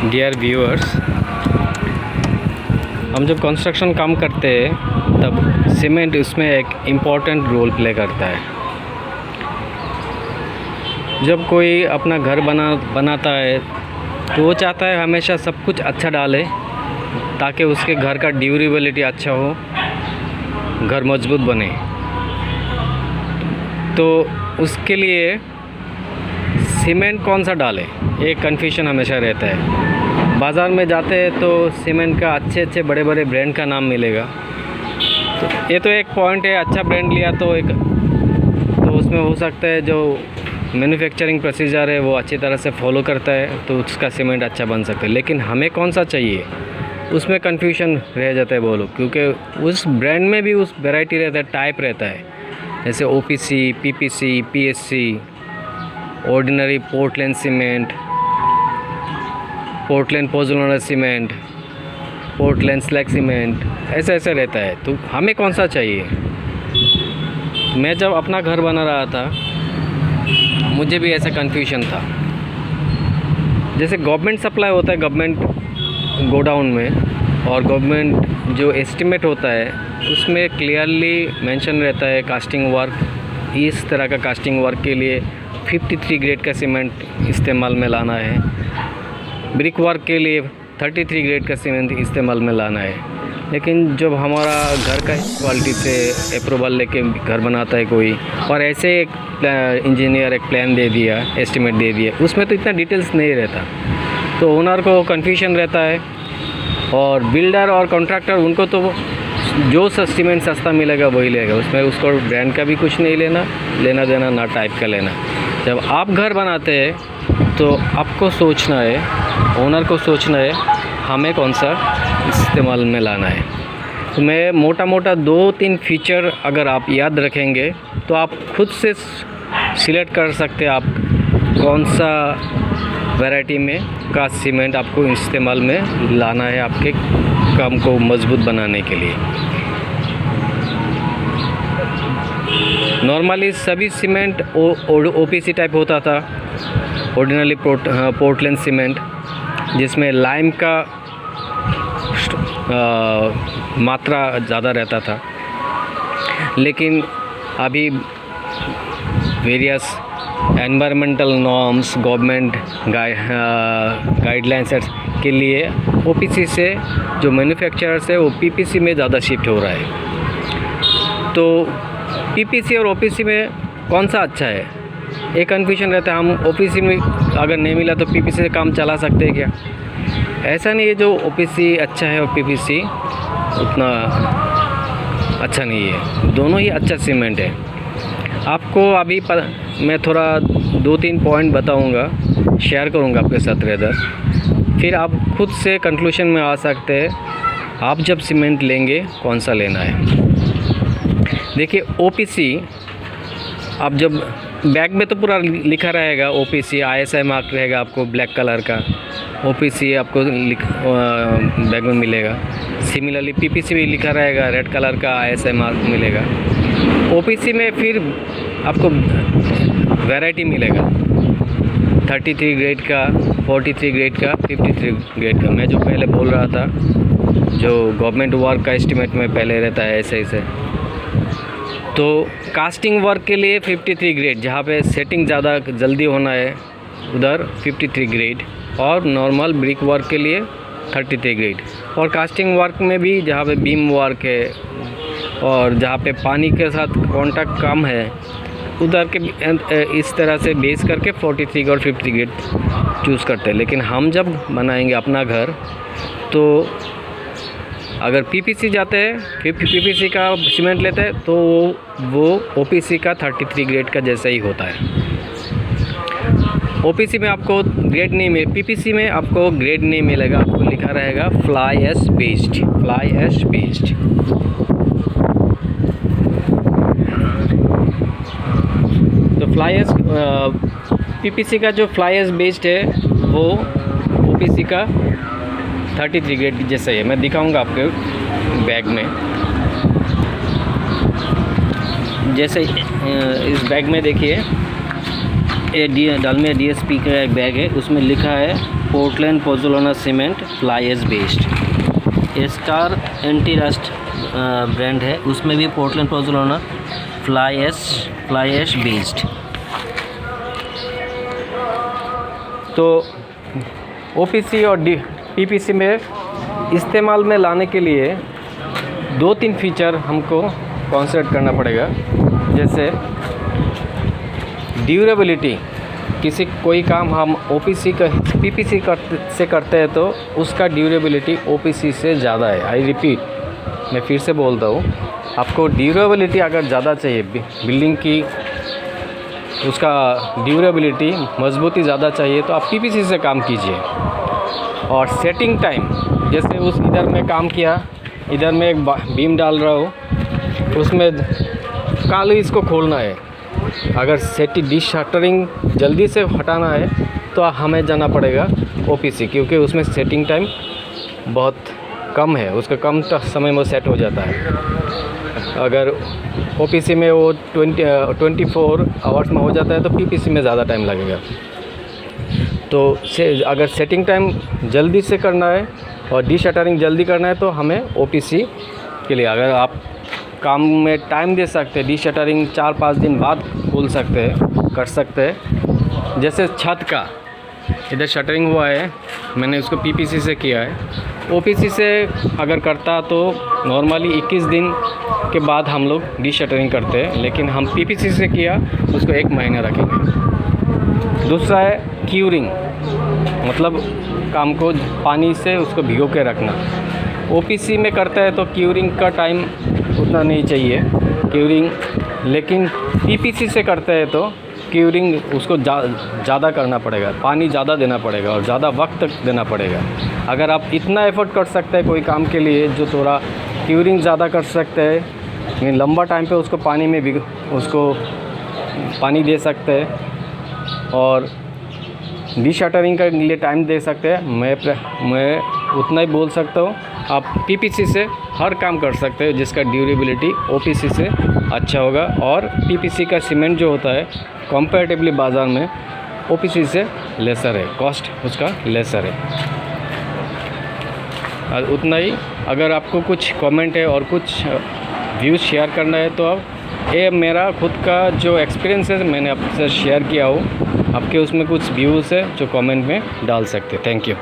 Dear viewers, हम जब construction काम करते हैं तब सीमेंट उसमें एक इम्पॉर्टेंट रोल प्ले करता है। जब कोई अपना घर बनाता है तो वो चाहता है हमेशा सब कुछ अच्छा डाले ताकि उसके घर का ड्यूरेबिलिटी अच्छा हो, घर मजबूत बने। तो उसके लिए सीमेंट कौन सा डालें, एक कन्फ्यूजन हमेशा रहता है। बाज़ार में जाते हैं तो सीमेंट का अच्छे बड़े ब्रांड का नाम मिलेगा। तो ये तो एक पॉइंट है, अच्छा ब्रांड लिया तो उसमें हो सकता है जो मैन्युफैक्चरिंग प्रोसीजर है वो अच्छी तरह से फॉलो करता है तो उसका सीमेंट अच्छा बन सकता है। लेकिन हमें कौन सा चाहिए उसमें कन्फ्यूजन रह जाता है वो लोग, क्योंकि उस ब्रांड में भी उस वैरायटी रहता है, टाइप रहता है, जैसे OPC, PPC, PSC, ordinary Portland cement, Portland pozzolana cement, Portland slag cement, ऐसा रहता है। तो हमें कौन सा चाहिए? मैं जब अपना घर बना रहा था मुझे भी ऐसा कन्फ्यूजन था। जैसे गवर्नमेंट सप्लाई होता है गवर्नमेंट गोडाउन में, और गवर्नमेंट जो एस्टिमेट होता है उसमें क्लियरली मेंशन रहता है कास्टिंग वर्क, इस तरह का कास्टिंग वर्क के लिए 53 ग्रेड का सीमेंट इस्तेमाल में लाना है, ब्रिक वर्क के लिए 33 ग्रेड का सीमेंट इस्तेमाल में लाना है। लेकिन जब हमारा घर का क्वालिटी से अप्रूवल लेके घर बनाता है कोई, और ऐसे एक इंजीनियर एक प्लान दे दिया, एस्टिमेट दे दिया, उसमें तो इतना डिटेल्स नहीं रहता, तो ओनर को कन्फ्यूजन रहता है। और बिल्डर और कॉन्ट्रैक्टर उनको तो जो सीमेंट सस्ता मिलेगा वही लेगा, उसमें उसको ब्रांड का भी कुछ नहीं लेना देना, ना टाइप का लेना। जब आप घर बनाते हैं तो आपको सोचना है, ओनर को सोचना है हमें कौन सा इस्तेमाल में लाना है। तो मैं मोटा 2-3 फीचर अगर आप याद रखेंगे तो आप खुद से सिलेक्ट कर सकते हैं आप कौन सा वैरायटी में का सीमेंट आपको इस्तेमाल में लाना है आपके काम को मजबूत बनाने के लिए। नॉर्मली सभी सीमेंट OPC टाइप होता था, ऑर्डिनरी पोर्टलैंड सीमेंट, जिसमें लाइम का मात्रा ज़्यादा रहता था। लेकिन अभी various environmental norms, government guidelines के लिए OPC से जो मैन्युफैक्चरर्स है वो PPC में ज़्यादा शिफ्ट हो रहा है। तो PPC और OPC में कौन सा अच्छा है, एक कन्फ्यूजन रहता है। हम OPC में अगर नहीं मिला तो PPC से काम चला सकते हैं क्या? ऐसा नहीं है, जो OPC अच्छा है और PPC उतना अच्छा नहीं है, दोनों ही अच्छा सीमेंट है। आपको अभी मैं थोड़ा 2-3 पॉइंट बताऊंगा, शेयर करूंगा आपके साथ रेदर, फिर आप खुद से कंक्लूजन में आ सकते हैं आप जब सीमेंट लेंगे कौन सा लेना है। देखिए OPC, आप जब बैग में तो पूरा लिखा रहेगा OPC, ISI मार्क रहेगा आपको ब्लैक कलर का, OPC आपको बैग में मिलेगा। सिमिलरली PPC भी लिखा रहेगा, रेड कलर का ISI मार्क मिलेगा। OPC में फिर आपको वैरायटी मिलेगा 33 ग्रेड का, 43 ग्रेड का, 53 ग्रेड का। मैं जो पहले बोल रहा था, जो गवर्नमेंट वर्क का एस्टिमेट में पहले रहता है ऐसे। तो कास्टिंग वर्क के लिए 53 ग्रेड, जहाँ पे सेटिंग ज़्यादा जल्दी होना है उधर 53 ग्रेड, और नॉर्मल ब्रिक वर्क के लिए 33 ग्रेड। और कास्टिंग वर्क में भी जहाँ पे बीम वर्क है और जहाँ पे पानी के साथ कांटेक्ट कम है उधर के इस तरह से बेस करके 43 और 50 ग्रेड चूज़ करते हैं। लेकिन हम जब बनाएंगे अपना घर तो अगर PPC जाते हैं, फिर PPC का सीमेंट लेते हैं तो वो OPC का 33 ग्रेड का जैसा ही होता है। OPC में आपको ग्रेड नहीं PPC में आपको ग्रेड नहीं मिलेगा, आपको लिखा रहेगा फ्लाई ऐश बेस्ड। तो फ्लाई ऐश PPC का जो फ्लाई ऐश बेस्ड है वो OPC का 33 ग्रेड जैसा ही है। मैं दिखाऊंगा आपके बैग में, जैसे इस बैग में देखिए, ये डालमिया DSP का एक बैग है, उसमें लिखा है Portland pozzolana cement fly ash based. Star anti rust brand है, उसमें भी Portland pozzolana fly ash based. तो ओपीसी और पीपीसी में इस्तेमाल में लाने के लिए 2-3 फीचर हमको कॉन्सिडर करना पड़ेगा। जैसे ड्यूरेबिलिटी, कोई काम हम पीपीसी से करते हैं तो उसका ड्यूरेबिलिटी ओपीसी से ज़्यादा है। आई रिपीट, मैं फिर से बोलता हूँ, आपको ड्यूरेबिलिटी अगर ज़्यादा चाहिए, बिल्डिंग की उसका ड्यूरेबिलिटी मजबूती ज़्यादा चाहिए तो आप पीपीसी से काम कीजिए। और सेटिंग टाइम, जैसे इधर में काम किया, इधर में एक बीम डाल रहा हूँ, उसमें काल इसको खोलना है। अगर डिश शटरिंग जल्दी से हटाना है तो हमें जाना पड़ेगा ओपीसी, क्योंकि उसमें सेटिंग टाइम बहुत कम है, उसका कम समय में सेट हो जाता है। अगर ओपीसी में वो 24 आवर्स में हो जाता है तो पीपीसी में ज़्यादा टाइम लगेगा। तो अगर सेटिंग टाइम जल्दी से करना है और डिश शटरिंग जल्दी करना है तो हमें ओपीसी के लिए, अगर आप काम में टाइम दे सकते हैं, डिश शटरिंग 4-5 दिन बाद खोल सकते हैं, कर सकते हैं। जैसे छत का इधर शटरिंग हुआ है, मैंने उसको पीपीसी से किया है। ओपीसी से अगर करता तो नॉर्मली 21 दिन के बाद हम लोग डिश शटरिंग करते हैं, लेकिन हम पीपीसी से किया उसको 1 महीना रखेंगे। दूसरा है क्यूरिंग, मतलब काम को पानी से उसको भिगो के रखना। ओपीसी में करता है तो क्यूरिंग का टाइम उतना नहीं चाहिए क्यूरिंग, लेकिन पीपीसी से करते हैं तो क्यूरिंग उसको ज़्यादा करना पड़ेगा, पानी ज़्यादा देना पड़ेगा और ज़्यादा वक्त तक देना पड़ेगा। अगर आप इतना एफर्ट कर सकते हैं कोई काम के लिए जो थोड़ा क्यूरिंग ज़्यादा कर सकते हैं, लेकिन लंबा टाइम पे उसको पानी में उसको पानी दे सकते हैं और डिश शटरिंग के लिए टाइम दे सकते हैं, मैं उतना ही बोल सकता हूँ। आप पीपीसी से हर काम कर सकते हैं जिसका ड्यूरेबिलिटी ओपीसी से अच्छा होगा। और पीपीसी का सीमेंट जो होता है कंपैरेटिवली बाज़ार में ओपीसी से लेसर है, कॉस्ट उसका लेसर है। उतना ही। अगर आपको कुछ कमेंट है और कुछ व्यूज़ शेयर करना है तो आप ये मेरा खुद का जो एक्सपीरियंस है मैंने आपसे शेयर किया हो, आपके उसमें कुछ व्यूज़ है जो कमेंट में डाल सकते। Thank you.